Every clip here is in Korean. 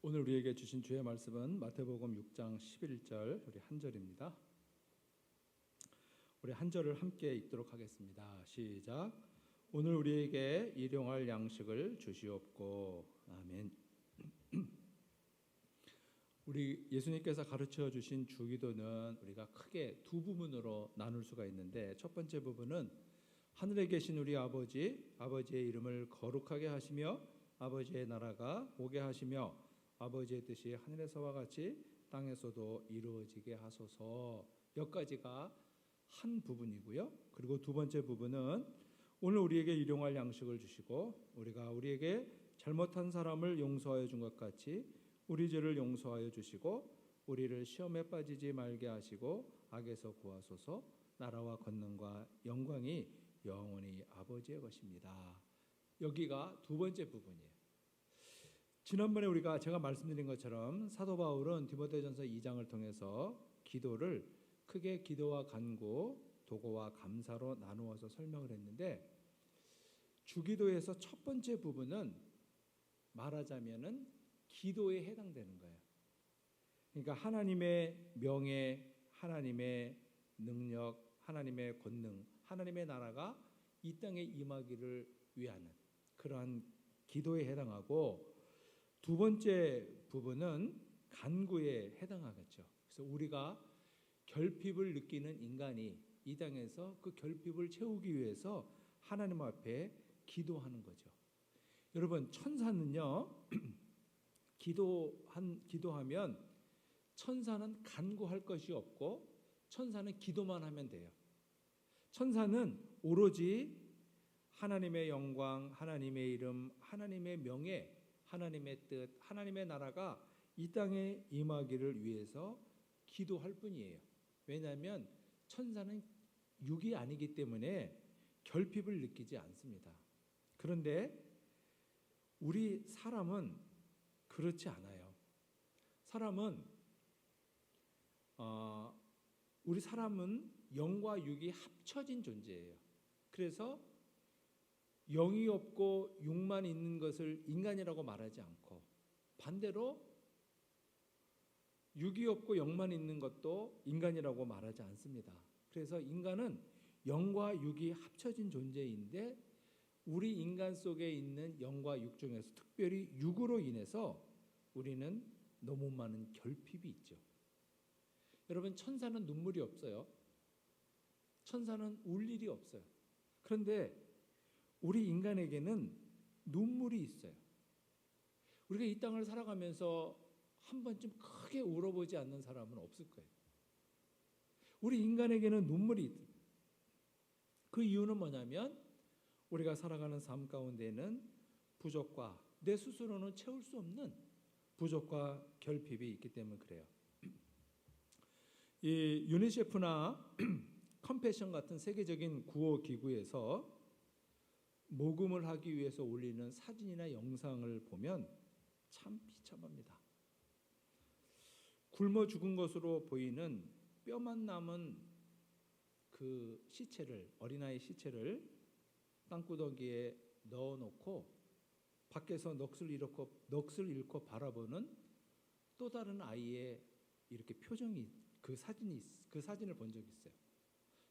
오늘 우리에게 주신 주의 말씀은 마태복음 6장 11절 우리 한 절입니다. 우리 한 절을 함께 읽도록 하겠습니다. 시작. 오늘 우리에게 일용할 양식을 주시옵고. 아멘. 우리 예수님께서 가르쳐 주신 주기도는 우리가 크게 두 부분으로 나눌 수가 있는데, 첫 번째 부분은 하늘에 계신 우리 아버지의 이름을 거룩하게 하시며 아버지의 나라가 오게 하시며 아버지의 뜻이 하늘에서와 같이 땅에서도 이루어지게 하소서. 여기까지가 한 부분이고요. 그리고 두 번째 부분은 오늘 우리에게 일용할 양식을 주시고 우리가 우리에게 잘못한 사람을 용서하여 준 것 같이 우리 죄를 용서하여 주시고 우리를 시험에 빠지지 말게 하시고 악에서 구하소서. 나라와 권능과 영광이 영원히 아버지의 것입니다. 여기가 두 번째 부분이에요. 지난번에 제가 말씀드린 것처럼 사도 바울은 디모데전서 2장을 통해서 기도를 크게 기도와 간구, 도고와 감사로 나누어서 설명을 했는데, 주기도에서 첫 번째 부분은 말하자면은 기도에 해당되는 거예요. 그러니까 하나님의 명예, 하나님의 능력, 하나님의 권능, 하나님의 나라가 이 땅에 임하기를 위하는 그러한 기도에 해당하고, 두 번째 부분은 간구에 해당하겠죠. 그래서 우리가 결핍을 느끼는 인간이 이 땅에서 그 결핍을 채우기 위해서 하나님 앞에 기도하는 거죠. 여러분, 천사는요 기도하면 천사는 간구할 것이 없고 천사는 기도만 하면 돼요. 천사는 오로지 하나님의 영광, 하나님의 이름, 하나님의 명예, 하나님의 뜻, 하나님의 나라가 이 땅에 임하기를 위해서 기도할 뿐이에요. 왜냐하면 천사는 육이 아니기 때문에 결핍을 느끼지 않습니다. 그런데 우리 사람은 그렇지 않아요. 우리 사람은 영과 육이 합쳐진 존재예요. 그래서 영이 없고 육만 있는 것을 인간이라고 말하지 않고, 반대로 육이 없고 영만 있는 것도 인간이라고 말하지 않습니다. 그래서 인간은 영과 육이 합쳐진 존재인데, 우리 인간 속에 있는 영과 육 중에서 특별히 육으로 인해서 우리는 너무 많은 결핍이 있죠. 여러분, 천사는 눈물이 없어요. 천사는 울 일이 없어요. 그런데 우리 인간에게는 눈물이 있어요. 우리가 이 땅을 살아가면서 한 번쯤 크게 울어보지 않는 사람은 없을 거예요. 우리 인간에게는 눈물이 있어요. 그 이유는 뭐냐면 우리가 살아가는 삶 가운데는 부족과 내 스스로는 채울 수 없는 부족과 결핍이 있기 때문에 그래요. 이 유니세프나 컴패션 같은 세계적인 구호 기구에서 모금을 하기 위해서 올리는 사진이나 영상을 보면 참 비참합니다. 굶어 죽은 것으로 보이는 뼈만 남은 그 시체를, 어린아이 시체를 땅구덩이에 넣어놓고 밖에서 넋을 잃고 바라보는 또 다른 아이의 이렇게 표정이, 그 사진을 본 적이 있어요.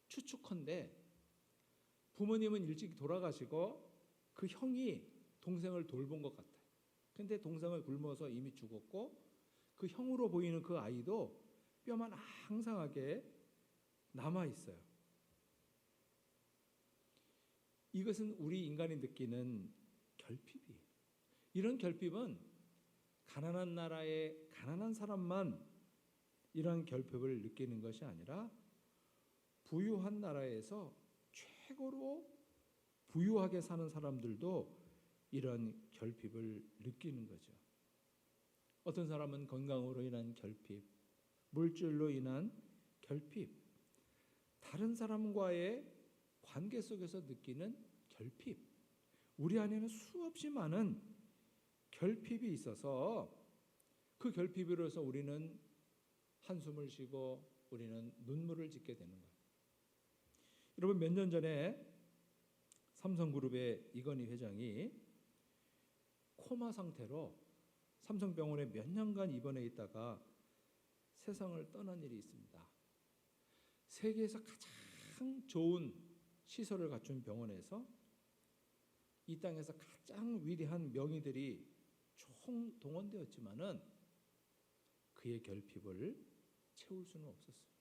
추측컨대 부모님은 일찍 돌아가시고 그 형이 동생을 돌본 것 같아요. 근데 동생을 굶어서 이미 죽었고 그 형으로 보이는 그 아이도 뼈만 항상하게 남아 있어요. 이것은 우리 인간이 느끼는 결핍이에요. 이런 결핍은 가난한 나라의 가난한 사람만 이런 결핍을 느끼는 것이 아니라 부유한 나라에서 최고로 부유하게 사는 사람들도 이런 결핍을 느끼는 거죠. 어떤 사람은 건강으로 인한 결핍, 물질로 인한 결핍, 다른 사람과의 관계 속에서 느끼는 결핍, 우리 안에는 수없이 많은 결핍이 있어서 그 결핍으로 해서 우리는 한숨을 쉬고 우리는 눈물을 짓게 되는 거예요. 여러분, 몇 년 전에 삼성그룹의 이건희 회장이 코마 상태로 삼성병원에 몇 년간 입원해 있다가 세상을 떠난 일이 있습니다. 세계에서 가장 좋은 시설을 갖춘 병원에서 이 땅에서 가장 위대한 명의들이 총동원되었지만은 그의 결핍을 채울 수는 없었어요.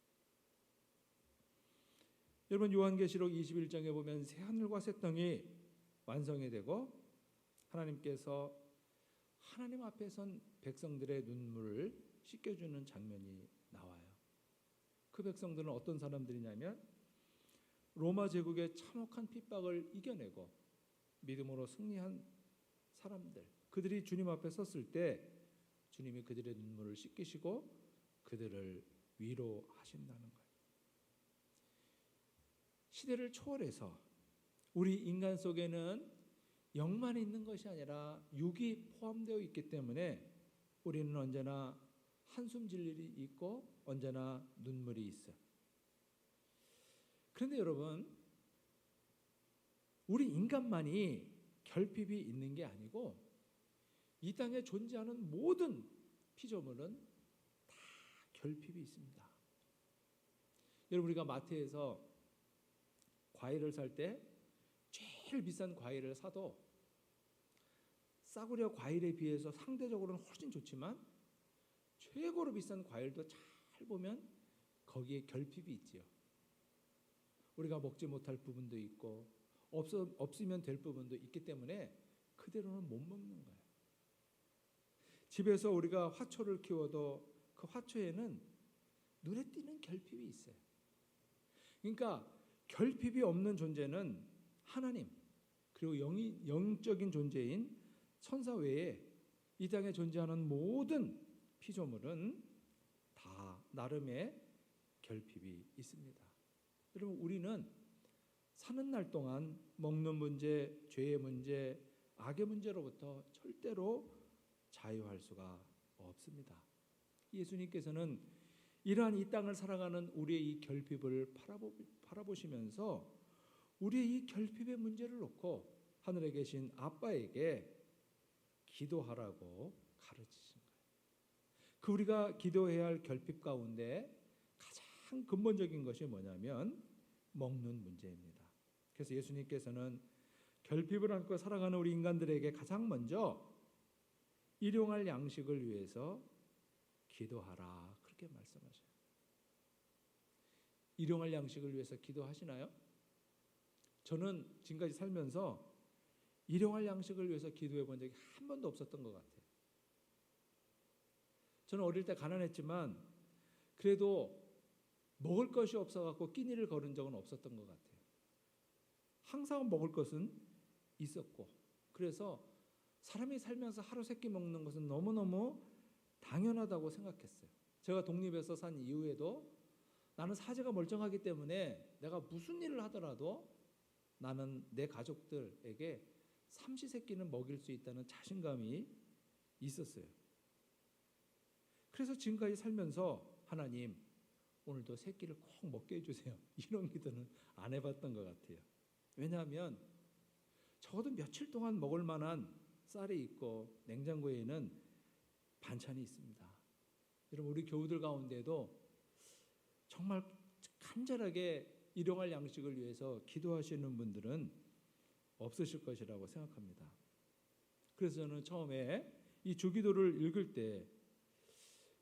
여러분, 요한계시록 21장에 보면 새 하늘과 새 땅이 완성이 되고 하나님께서 하나님 앞에 선 백성들의 눈물을 씻겨주는 장면이 나와요. 그 백성들은 어떤 사람들이냐면 로마 제국의 참혹한 핍박을 이겨내고 믿음으로 승리한 사람들, 그들이 주님 앞에 섰을 때 주님이 그들의 눈물을 씻기시고 그들을 위로하신다는 거예요. 시대를 초월해서 우리 인간 속에는 영만 있는 것이 아니라 육이 포함되어 있기 때문에 우리는 언제나 한숨 질 일이 있고 언제나 눈물이 있어요. 그런데 여러분, 우리 인간만이 결핍이 있는 게 아니고 이 땅에 존재하는 모든 피조물은 다 결핍이 있습니다. 여러분, 우리가 마트에서 과일을 살 때 제일 비싼 과일을 사도 싸구려 과일에 비해서 상대적으로는 훨씬 좋지만 최고로 비싼 과일도 잘 보면 거기에 결핍이 있지요. 우리가 먹지 못할 부분도 있고 없으면 될 부분도 있기 때문에 그대로는 못 먹는 거예요. 집에서 우리가 화초를 키워도 그 화초에는 눈에 띄는 결핍이 있어요. 그러니까 결핍이 없는 존재는 하나님, 그리고 영적인 존재인 천사 외에 이 땅에 존재하는 모든 피조물은 다 나름의 결핍이 있습니다. 여러분, 우리는 사는 날 동안 먹는 문제, 죄의 문제, 악의 문제로부터 절대로 자유할 수가 없습니다. 예수님께서는 이러한 이 땅을 살아가는 우리의 이 결핍을 바라보시면서 우리의 이 결핍의 문제를 놓고 하늘에 계신 아빠에게 기도하라고 가르치신 거예요. 그 우리가 기도해야 할 결핍 가운데 가장 근본적인 것이 뭐냐면 먹는 문제입니다. 그래서 예수님께서는 결핍을 안고 살아가는 우리 인간들에게 가장 먼저 일용할 양식을 위해서 기도하라, 그렇게 말씀하셔요. 일용할 양식을 위해서 기도하시나요? 저는 지금까지 살면서 일용할 양식을 위해서 기도해 본 적이 한 번도 없었던 것 같아요. 저는 어릴 때 가난했지만 그래도 먹을 것이 없어갖고 끼니를 거른 적은 없었던 것 같아요. 항상 먹을 것은 있었고, 그래서 사람이 살면서 하루 세끼 먹는 것은 너무너무 당연하다고 생각했어요. 제가 독립해서 산 이후에도 나는 사지가 멀쩡하기 때문에 내가 무슨 일을 하더라도 나는 내 가족들에게 삼시세끼는 먹일 수 있다는 자신감이 있었어요. 그래서 지금까지 살면서 하나님, 오늘도 세 끼를 꼭 먹게 해주세요, 이런 기도는 안 해봤던 것 같아요. 왜냐하면 적어도 며칠 동안 먹을 만한 쌀이 있고 냉장고에는 반찬이 있습니다. 여러분, 우리 교우들 가운데도 정말 간절하게 일용할 양식을 위해서 기도하시는 분들은 없으실 것이라고 생각합니다. 그래서 저는 처음에 이 주기도를 읽을 때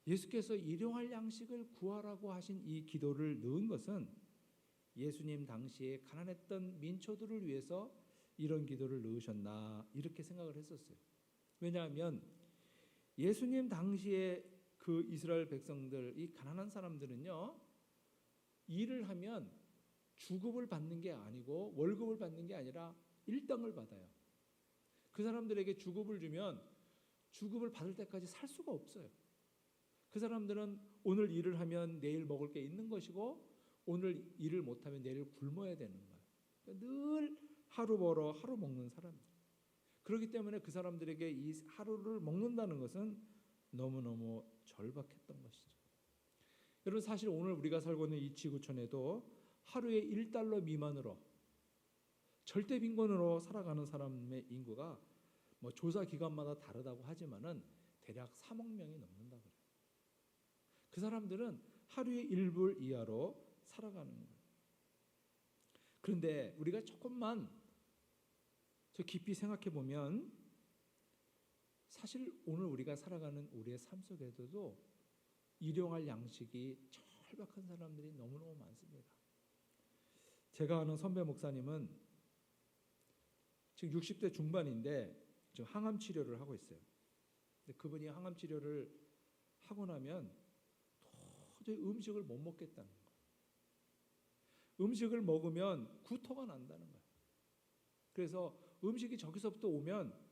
예수께서 일용할 양식을 구하라고 하신 이 기도를 넣은 것은 예수님 당시에 가난했던 민초들을 위해서 이런 기도를 넣으셨나, 이렇게 생각을 했었어요. 왜냐하면 예수님 당시에 그 이스라엘 백성들, 이 가난한 사람들은요, 일을 하면 주급을 받는 게 아니고 월급을 받는 게 아니라 일당을 받아요. 그 사람들에게 주급을 주면 주급을 받을 때까지 살 수가 없어요. 그 사람들은 오늘 일을 하면 내일 먹을 게 있는 것이고 오늘 일을 못하면 내일 굶어야 되는 거예요. 그러니까 늘 하루 벌어 하루 먹는 사람들. 그렇기 때문에 그 사람들에게 이 하루를 먹는다는 것은 너무너무 절박했던 것이죠. 여러분, 사실 오늘 우리가 살고 있는 이 지구촌에도 하루에 1달러 미만으로 절대 빈곤으로 살아가는 사람의 인구가 뭐 조사 기관마다 다르다고 하지만은 대략 3억 명이 넘는다 그래요. 그 사람들은 하루에 1불 이하로 살아가는 거예요. 그런데 우리가 조금만 저 깊이 생각해 보면 사실 오늘 우리가 살아가는 우리의 삶 속에서도 일용할 양식이 절박한 사람들이 너무너무 많습니다. 제가 아는 선배 목사님은 지금 60대 중반인데 지금 항암 치료를 하고 있어요. 근데 그분이 항암 치료를 하고 나면 도저히 음식을 못 먹겠다는 거예요. 음식을 먹으면 구토가 난다는 거예요. 그래서 음식이 저기서부터 오면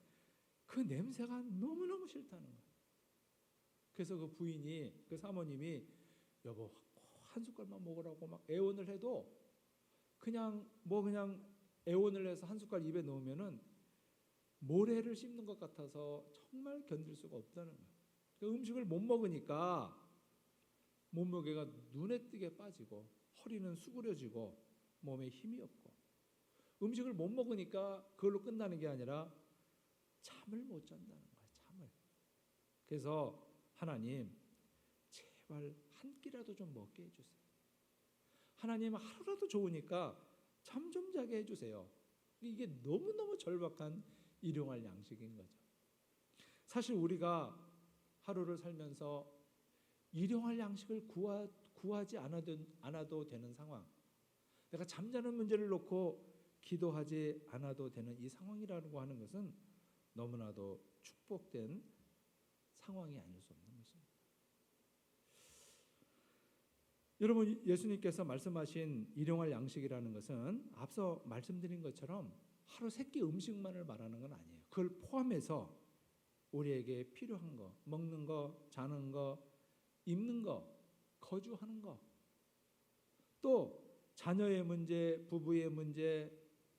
그 냄새가 너무너무 싫다는 거예요. 그래서 그 부인이, 그 사모님이 여보 한 숟갈만 먹으라고 막 애원을 해도 그냥 애원을 해서 한 숟갈 입에 넣으면은 모래를 씹는 것 같아서 정말 견딜 수가 없다는 거예요. 그러니까 음식을 못 먹으니까 몸무게가 눈에 띄게 빠지고 허리는 수그려지고 몸에 힘이 없고 음식을 못 먹으니까 그걸로 끝나는 게 아니라 잠을 못 잔다는 거예요. 잠을. 그래서 하나님 제발 한 끼라도 좀 먹게 해주세요. 하나님 하루라도 좋으니까 잠 좀 자게 해주세요. 이게 너무너무 절박한 일용할 양식인 거죠. 사실 우리가 하루를 살면서 일용할 양식을 구하지 않아도 되는 상황, 내가 잠자는 문제를 놓고 기도하지 않아도 되는 이 상황이라고 하는 것은 너무나도 축복된 상황이 아닐 수 없는 것입니다. 여러분, 예수님께서 말씀하신 일용할 양식이라는 것은 앞서 말씀드린 것처럼 하루 3끼 음식만을 말하는 건 아니에요. 그걸 포함해서 우리에게 필요한 거, 먹는 거, 자는 거, 입는 거, 거주하는 거, 또 자녀의 문제, 부부의 문제,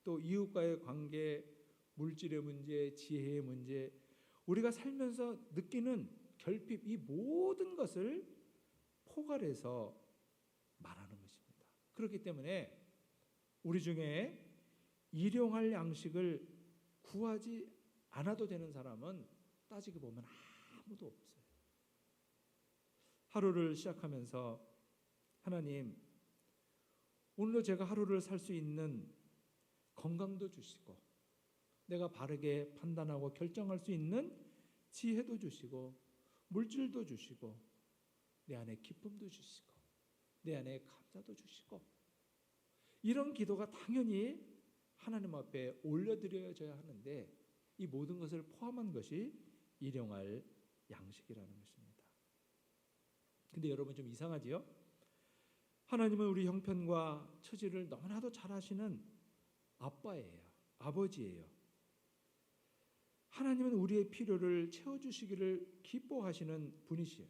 또 이웃과의 관계, 물질의 문제, 지혜의 문제, 우리가 살면서 느끼는 결핍, 이 모든 것을 포괄해서 말하는 것입니다. 그렇기 때문에 우리 중에 일용할 양식을 구하지 않아도 되는 사람은 따지고 보면 아무도 없어요. 하루를 시작하면서 하나님, 오늘도 제가 하루를 살 수 있는 건강도 주시고 내가 바르게 판단하고 결정할 수 있는 지혜도 주시고 물질도 주시고 내 안에 기쁨도 주시고 내 안에 감사도 주시고, 이런 기도가 당연히 하나님 앞에 올려드려져야 하는데 이 모든 것을 포함한 것이 일용할 양식이라는 것입니다. 근데 여러분 좀 이상하지요? 하나님은 우리 형편과 처지를 너무나도 잘 아시는 아빠예요. 아버지예요. 하나님은 우리의 필요를 채워주시기를 기뻐하시는 분이시에요.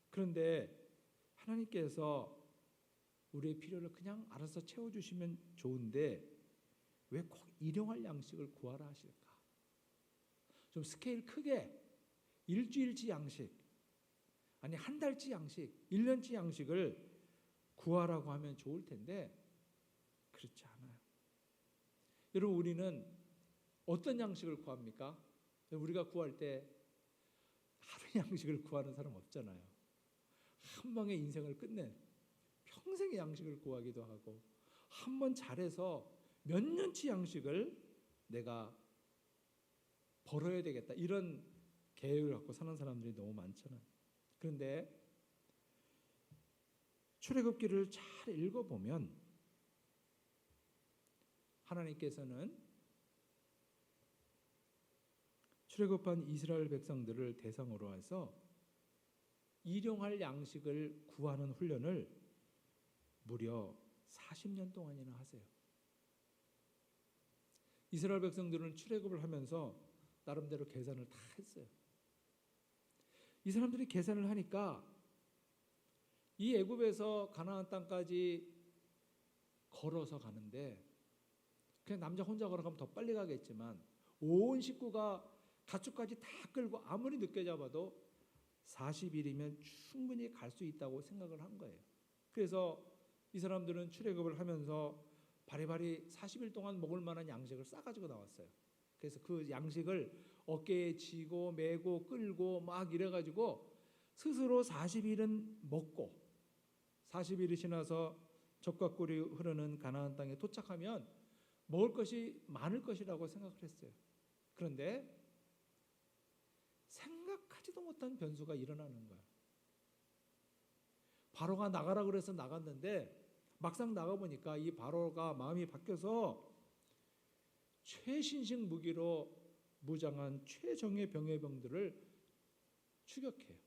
그런데 하나님께서 우리의 필요를 그냥 알아서 채워주시면 좋은데 왜 꼭 일용할 양식을 구하라 하실까? 좀 스케일 크게 일주일치 양식, 아니 한 달치 양식, 1년치 양식을 구하라고 하면 좋을 텐데 그렇지 않아요. 여러분, 우리는 어떤 양식을 구합니까? 우리가 구할 때 하루 양식을 구하는 사람 없잖아요. 한 방에 인생을 끝낸 평생의 양식을 구하기도 하고, 한 번 잘해서 몇 년치 양식을 내가 벌어야 되겠다, 이런 계획을 갖고 사는 사람들이 너무 많잖아요. 그런데 출애굽기를 잘 읽어보면 하나님께서는 출애굽한 이스라엘 백성들을 대상으로 해서 일용할 양식을 구하는 훈련을 무려 40년 동안이나 하세요. 이스라엘 백성들은 출애굽을 하면서 나름대로 계산을 다 했어요. 이 사람들이 계산을 하니까 이 애굽에서 가나안 땅까지 걸어서 가는데, 그냥 남자 혼자 걸어가면 더 빨리 가겠지만 온 식구가 가축까지 다 끌고 아무리 늦게 잡아도 40일이면 충분히 갈 수 있다고 생각을 한 거예요. 그래서 이 사람들은 출애굽을 하면서 바리바리 40일 동안 먹을 만한 양식을 싸가지고 나왔어요. 그래서 그 양식을 어깨에 지고 메고 끌고 막 이래가지고 스스로 40일은 먹고 40일이 지나서 젖과 꿀이 흐르는 가나안 땅에 도착하면 먹을 것이 많을 것이라고 생각을 했어요. 그런데 생각하지도 못한 변수가 일어나는 거예요. 바로가 나가라 그래서 나갔는데 막상 나가보니까 이 바로가 마음이 바뀌어서 최신식 무기로 무장한 최정예 병해병들을 추격해요.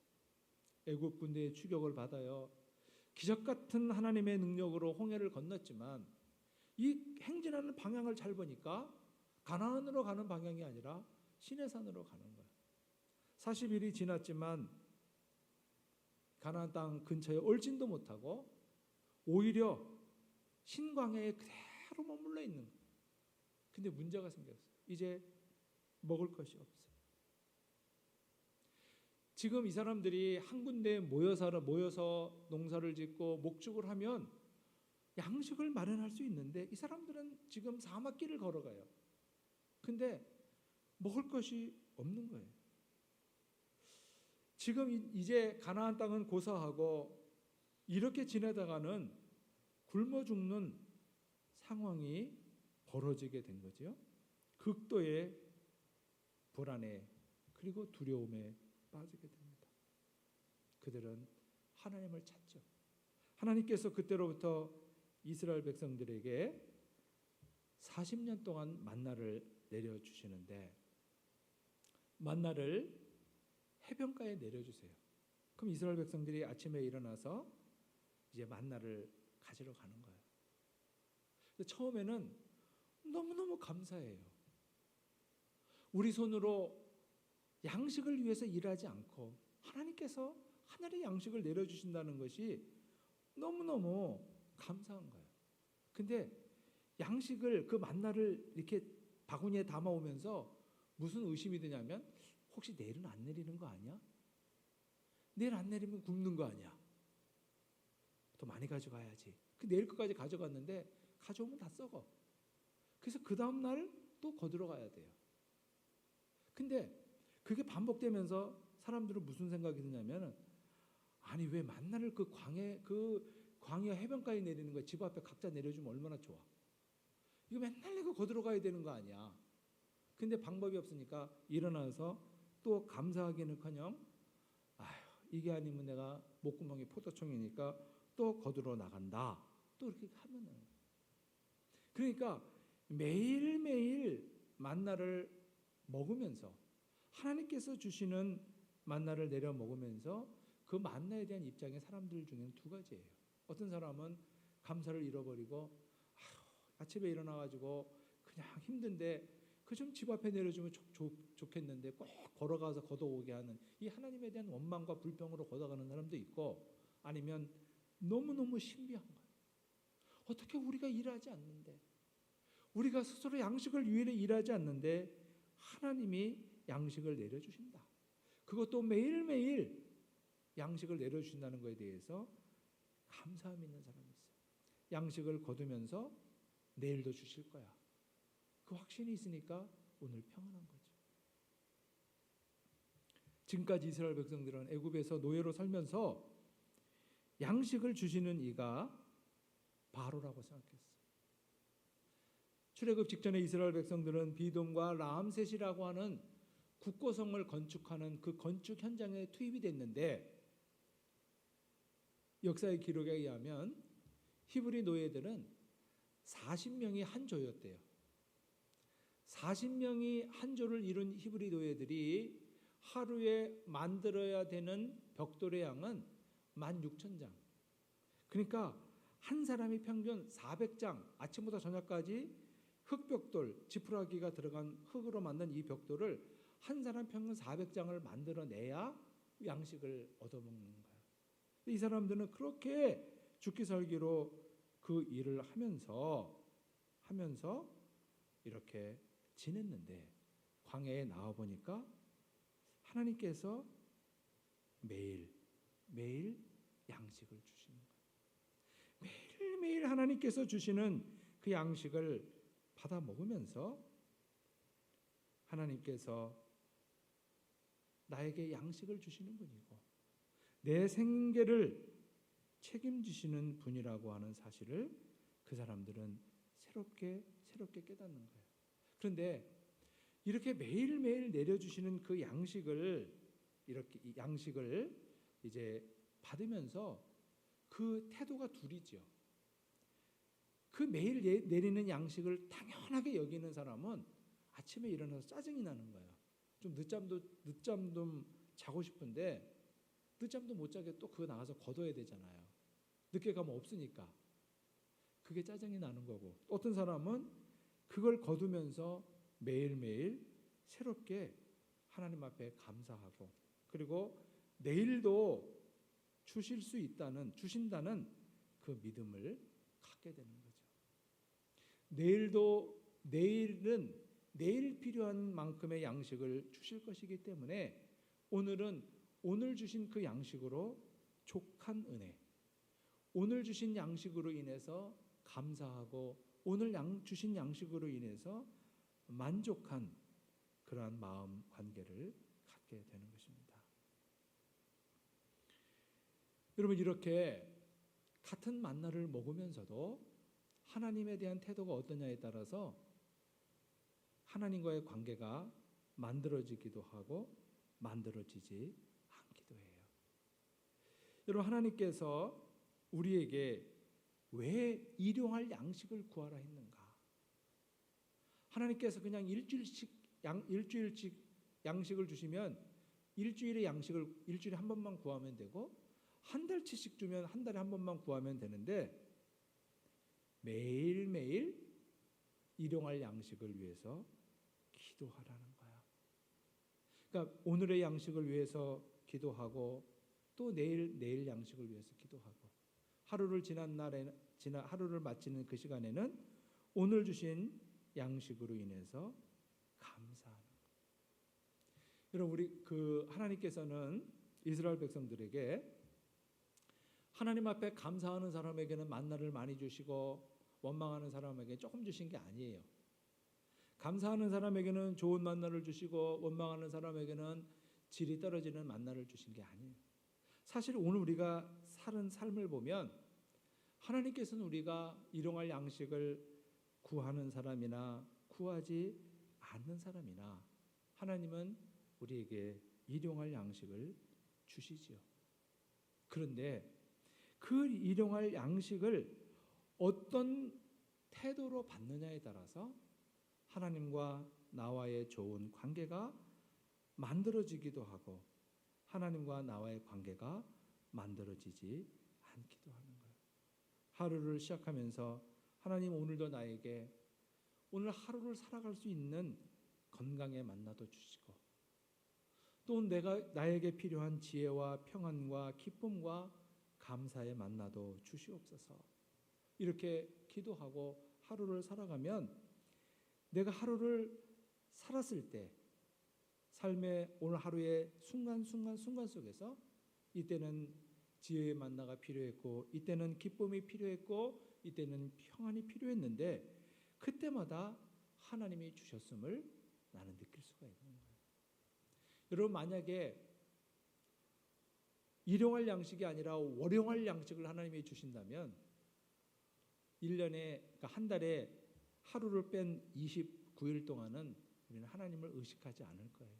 애굽 군대의 추격을 받아요. 기적 같은 하나님의 능력으로 홍해를 건넜지만 이 행진하는 방향을 잘 보니까 가나안으로 가는 방향이 아니라 시내산으로 가는 거예요. 40일이 지났지만 가나안 땅 근처에 올진도 못하고 오히려 신광야에 그대로 머물러 있는 거예요. 근데 문제가 생겼어요. 이제 먹을 것이 없어요. 지금 이 사람들이 한 군데에 모여서 농사를 짓고 목축을 하면 양식을 마련할 수 있는데 이 사람들은 지금 사막길을 걸어가요. 근데 먹을 것이 없는 거예요. 지금 이제 가나안 땅은 고사하고 이렇게 지내다가는 굶어 죽는 상황이 벌어지게 된 거죠. 극도의 불안에 그리고 두려움에 빠지게 됩니다. 그들은 하나님을 찾죠. 하나님께서 그때로부터 이스라엘 백성들에게 40년 동안 만나를 내려주시는데 만나를 해변가에 내려주세요. 그럼 이스라엘 백성들이 아침에 일어나서 이제 만나를 가지러 가는 거예요. 처음에는 너무너무 감사해요. 우리 손으로 양식을 위해서 일하지 않고 하나님께서 하늘의 양식을 내려주신다는 것이 너무너무 감사한 거예요. 근데 양식을 그 만나를 이렇게 바구니에 담아오면서 무슨 의심이 드냐면 혹시 내일은 안 내리는 거 아니야? 내일 안 내리면 굶는 거 아니야? 더 많이 가져가야지. 그 내일 것까지 가져갔는데 가져오면 다 썩어. 그래서 그 다음 날 또 거들어 가야 돼요. 근데 그게 반복되면서 사람들은 무슨 생각이 드냐면 아니 왜 만나를 그 광야 해변가에 내리는 거야? 집 앞에 각자 내려주면 얼마나 좋아. 이거 맨날 내가 거들어 가야 되는 거 아니야. 근데 방법이 없으니까 일어나서 또 감사하기는커녕 아휴 이게 아니면 내가 목구멍이 포도청이니까 또 거들어 나간다. 또 이렇게 하면은 그러니까 매일매일 만나를 먹으면서 하나님께서 주시는 만나를 내려 먹으면서 그 만나에 대한 입장의 사람들 중에는 두 가지예요. 어떤 사람은 감사를 잃어버리고 아침에 일어나가지고 그냥 힘든데 그 좀 집 앞에 내려주면 좋겠는데 꼭 걸어가서 걷어오게 하는 이 하나님에 대한 원망과 불평으로 걷어가는 사람도 있고 아니면 너무너무 신비한 거예요. 어떻게 우리가 일하지 않는데 우리가 스스로 양식을 위해 일하지 않는데 하나님이 양식을 내려주신다. 그것도 매일매일 양식을 내려주신다는 것에 대해서 감사함 있는 사람이 있어요. 양식을 거두면서 내일도 주실 거야. 그 확신이 있으니까 오늘 평안한 거죠. 지금까지 이스라엘 백성들은 애굽에서 노예로 살면서 양식을 주시는 이가 바로라고 생각했어요. 출애굽 직전에 이스라엘 백성들은 비돔과 라암셋이라고 하는 국고성을 건축하는 그 건축 현장에 투입이 됐는데 역사의 기록에 의하면 히브리 노예들은 40명이 한 조였대요. 40명이 한 조를 이룬 히브리 노예들이 하루에 만들어야 되는 벽돌의 양은 16,000장. 그러니까 한 사람이 평균 400장, 아침부터 저녁까지 흙벽돌, 지푸라기가 들어간 흙으로 만든 이 벽돌을 한 사람 평균 400장을 만들어내야 양식을 얻어먹는 거예요. 이 사람들은 그렇게 죽기 살기로 그 일을 하면서 이렇게 지냈는데 광야에 나와 보니까 하나님께서 매일 양식을 주시는 거예요. 매일매일 하나님께서 주시는 그 양식을 받아 먹으면서 하나님께서 나에게 양식을 주시는 분이고 내 생계를 책임지시는 분이라고 하는 사실을 그 사람들은 새롭게 깨닫는 거예요. 그런데 이렇게 매일매일 내려주시는 그 양식을 이렇게 이 양식을 이제 받으면서 그 태도가 둘이죠. 그 매일 내리는 양식을 당연하게 여기는 사람은 아침에 일어나서 짜증이 나는 거예요. 좀 늦잠도 자고 싶은데 늦잠도 못 자게 또 그거 나가서 거둬야 되잖아요. 늦게 가면 없으니까. 그게 짜증이 나는 거고, 어떤 사람은 그걸 거두면서 매일매일 새롭게 하나님 앞에 감사하고, 그리고 내일도 주신다는 그 믿음을 갖게 되는 거죠. 내일은 내일 필요한 만큼의 양식을 주실 것이기 때문에 오늘은 오늘 주신 그 양식으로 족한 은혜, 오늘 주신 양식으로 인해서 감사하고 오늘 주신 양식으로 인해서 만족한 그러한 마음 관계를 갖게 되는 것입니다. 여러분, 이렇게 같은 만나를 먹으면서도 하나님에 대한 태도가 어떠냐에 따라서 하나님과의 관계가 만들어지기도 하고 만들어지지 않기도 해요. 여러분, 하나님께서 우리에게 왜 일용할 양식을 구하라 했는가? 하나님께서 그냥 일주일씩 양식을 주시면 일주일에 한 번만 구하면 되고, 한 달치씩 주면 한 달에 한 번만 구하면 되는데 매일매일 일용할 양식을 위해서 기도하라는 거야. 그러니까 오늘의 양식을 위해서 기도하고 또 내일 양식을 위해서 기도하고, 하루를 마치는 그 시간에는 오늘 주신 양식으로 인해서 감사하는 거예요. 여러분, 하나님께서는 이스라엘 백성들에게 하나님 앞에 감사하는 사람에게는 만나를 많이 주시고 원망하는 사람에게 조금 주신 게 아니에요. 감사하는 사람에게는 좋은 만나를 주시고 원망하는 사람에게는 질이 떨어지는 만나를 주신 게 아니에요. 사실 오늘 우리가 사는 삶을 보면 하나님께서는 우리가 일용할 양식을 구하는 사람이나 구하지 않는 사람이나 하나님은 우리에게 일용할 양식을 주시지요. 그런데 그 일용할 양식을 어떤 태도로 받느냐에 따라서 하나님과 나와의 좋은 관계가 만들어지기도 하고 하나님과 나와의 관계가 만들어지지 않기도 하는 거예요. 하루를 시작하면서 하나님, 오늘도 나에게 오늘 하루를 살아갈 수 있는 건강의 만나도 주시고 또 나에게 필요한 지혜와 평안과 기쁨과 감사의 만나도 주시옵소서. 이렇게 기도하고 하루를 살아가면 내가 하루를 살았을 때 삶의 오늘 하루의 순간 속에서 이때는 지혜의 만나가 필요했고 이때는 기쁨이 필요했고 이때는 평안이 필요했는데 그때마다 하나님이 주셨음을 나는 느낄 수가 있는 거예요. 여러분, 만약에 일용할 양식이 아니라 월용할 양식을 하나님이 주신다면 1년에, 그러니까 한 달에 하루를 뺀 29일 동안은 우리는 하나님을 의식하지 않을 거예요.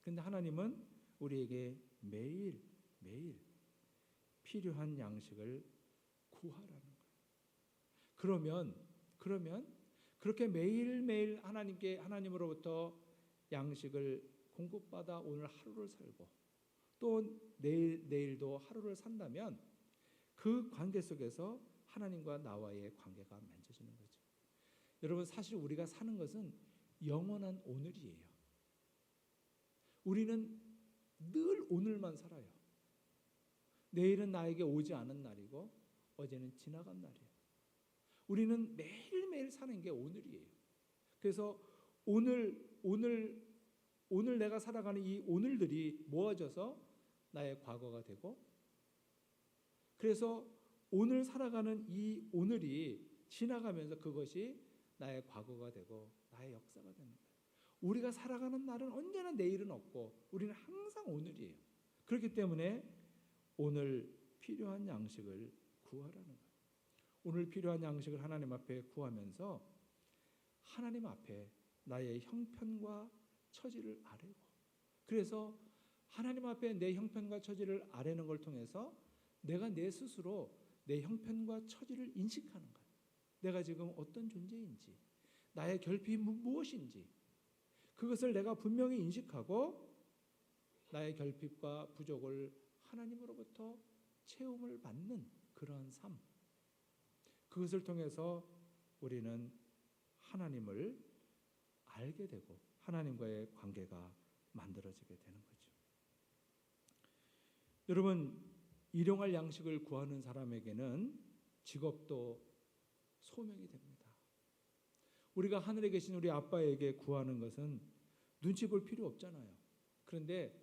그런데 하나님은 우리에게 매일 필요한 양식을 구하라는 거예요. 그러면 그렇게 매일매일 하나님으로부터 양식을 공급받아 오늘 하루를 살고 또 내일도 하루를 산다면 그 관계 속에서 하나님과 나와의 관계가 맺어지는 거죠. 여러분, 사실 우리가 사는 것은 영원한 오늘이에요. 우리는 늘 오늘만 살아요. 내일은 나에게 오지 않은 날이고 어제는 지나간 날이에요. 우리는 매일매일 사는 게 오늘이에요. 그래서 오늘 내가 살아가는 이 오늘들이 모아져서 나의 과거가 되고, 그래서 오늘 살아가는 이 오늘이 지나가면서 그것이 나의 과거가 되고 나의 역사가 되는 거예요. 우리가 살아가는 날은 언제나 내일은 없고 우리는 항상 오늘이에요. 그렇기 때문에 오늘 필요한 양식을 구하라는 거예요. 오늘 필요한 양식을 하나님 앞에 구하면서 하나님 앞에 나의 형편과 처지를 아뢰고, 그래서 하나님 앞에 내 형편과 처지를 아뢰는 걸 통해서 내가 내 스스로 내 형편과 처지를 인식하는 거예요. 내가 지금 어떤 존재인지, 나의 결핍이 무엇인지 그것을 내가 분명히 인식하고 나의 결핍과 부족을 하나님으로부터 채움을 받는 그러한 삶, 그것을 통해서 우리는 하나님을 알게 되고 하나님과의 관계가 만들어지게 되는 거죠. 여러분, 일용할 양식을 구하는 사람에게는 직업도 소명이 됩니다. 우리가 하늘에 계신 우리 아빠에게 구하는 것은 눈치 볼 필요 없잖아요. 그런데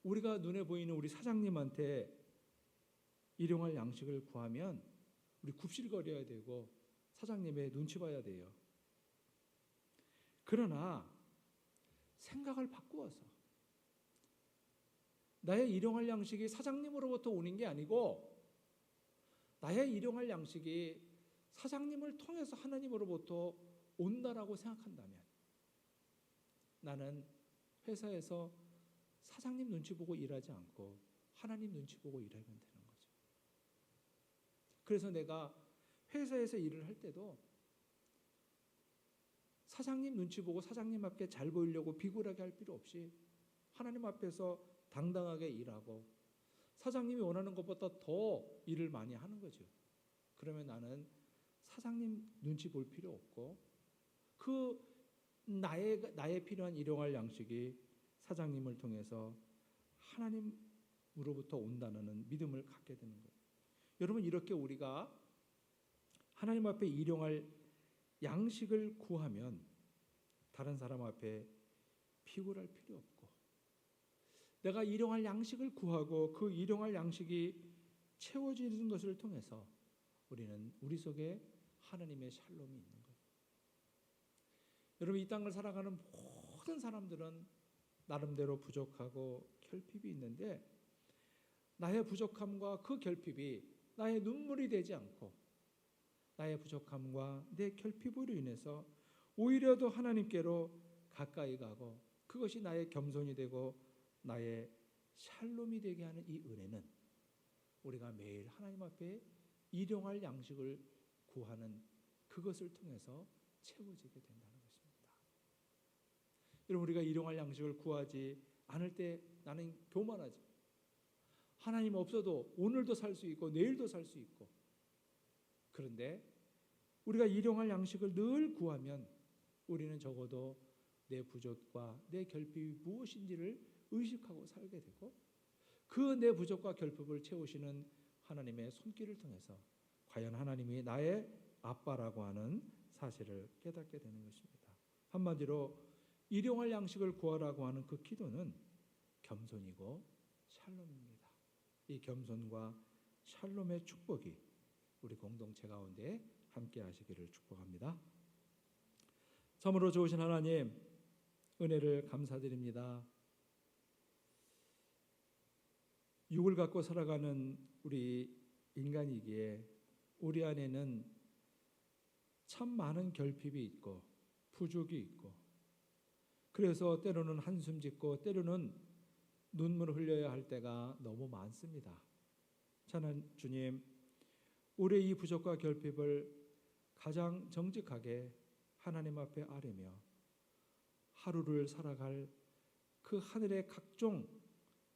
우리가 눈에 보이는 우리 사장님한테 일용할 양식을 구하면 우리 굽실거려야 되고 사장님의 눈치 봐야 돼요. 그러나 생각을 바꾸어서 나의 일용할 양식이 사장님으로부터 오는 게 아니고 나의 일용할 양식이 사장님을 통해서 하나님으로부터 온다라고 생각한다면 나는 회사에서 사장님 눈치 보고 일하지 않고 하나님 눈치 보고 일하면 되는 거죠. 그래서 내가 회사에서 일을 할 때도 사장님 눈치 보고 사장님 앞에 잘 보이려고 비굴하게 할 필요 없이 하나님 앞에서 당당하게 일하고 사장님이 원하는 것보다 더 일을 많이 하는 거죠. 그러면 나는 사장님 눈치 볼 필요 없고 그 나의 필요한 일용할 양식이 사장님을 통해서 하나님으로부터 온다는 믿음을 갖게 되는 거예요. 여러분, 이렇게 우리가 하나님 앞에 일용할 양식을 구하면 다른 사람 앞에 비굴할 필요 없고 내가 일용할 양식을 구하고 그 일용할 양식이 채워지는 것을 통해서 우리는 우리 속에 하나님의 샬롬이 있는 거예요. 여러분, 이 땅을 살아가는 모든 사람들은 나름대로 부족하고 결핍이 있는데 나의 부족함과 그 결핍이 나의 눈물이 되지 않고 나의 부족함과 내 결핍으로 인해서 오히려 더 하나님께로 가까이 가고 그것이 나의 겸손이 되고 나의 샬롬이 되게 하는 이 은혜는 우리가 매일 하나님 앞에 일용할 양식을 구하는 그것을 통해서 채워지게 된다는 것입니다. 여러분, 우리가 일용할 양식을 구하지 않을 때 나는 교만하죠. 하나님 없어도 오늘도 살 수 있고 내일도 살 수 있고, 그런데 우리가 일용할 양식을 늘 구하면 우리는 적어도 내 부족과 내 결핍이 무엇인지를 의식하고 살게 되고 그 내 부족과 결핍을 채우시는 하나님의 손길을 통해서 과연 하나님이 나의 아빠라고 하는 사실을 깨닫게 되는 것입니다. 한마디로 일용할 양식을 구하라고 하는 그 기도는 겸손이고 샬롬입니다. 이 겸손과 샬롬의 축복이 우리 공동체 가운데 함께 하시기를 축복합니다. 참으로 좋으신 하나님, 은혜를 감사드립니다. 육을 갖고 살아가는 우리 인간이기에 우리 안에는 참 많은 결핍이 있고 부족이 있고 그래서 때로는 한숨 짓고 때로는 눈물을 흘려야 할 때가 너무 많습니다. 저는 주님, 우리의 이 부족과 결핍을 가장 정직하게 하나님 앞에 아뢰며 하루를 살아갈 그 하늘의 각종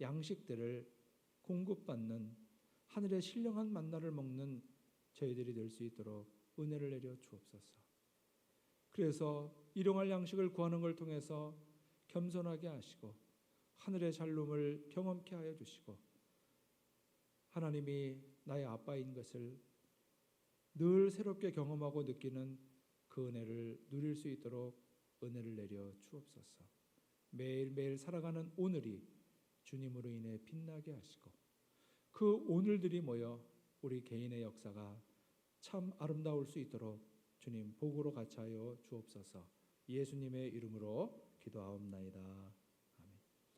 양식들을 공급받는 하늘의 신령한 만나를 먹는 저희들이 될 수 있도록 은혜를 내려 주옵소서. 그래서 일용할 양식을 구하는 걸 통해서 겸손하게 하시고 하늘의 샬롬을 경험케 하여 주시고 하나님이 나의 아빠인 것을 늘 새롭게 경험하고 느끼는 그 은혜를 누릴 수 있도록 은혜를 내려 주옵소서. 매일매일 살아가는 오늘이 주님으로 인해 빛나게 하시고 그 오늘들이 모여 우리 개인의 역사가 참 아름다울 수 있도록 주님 복으로 같이 하여 주옵소서. 예수님의 이름으로 기도하옵나이다.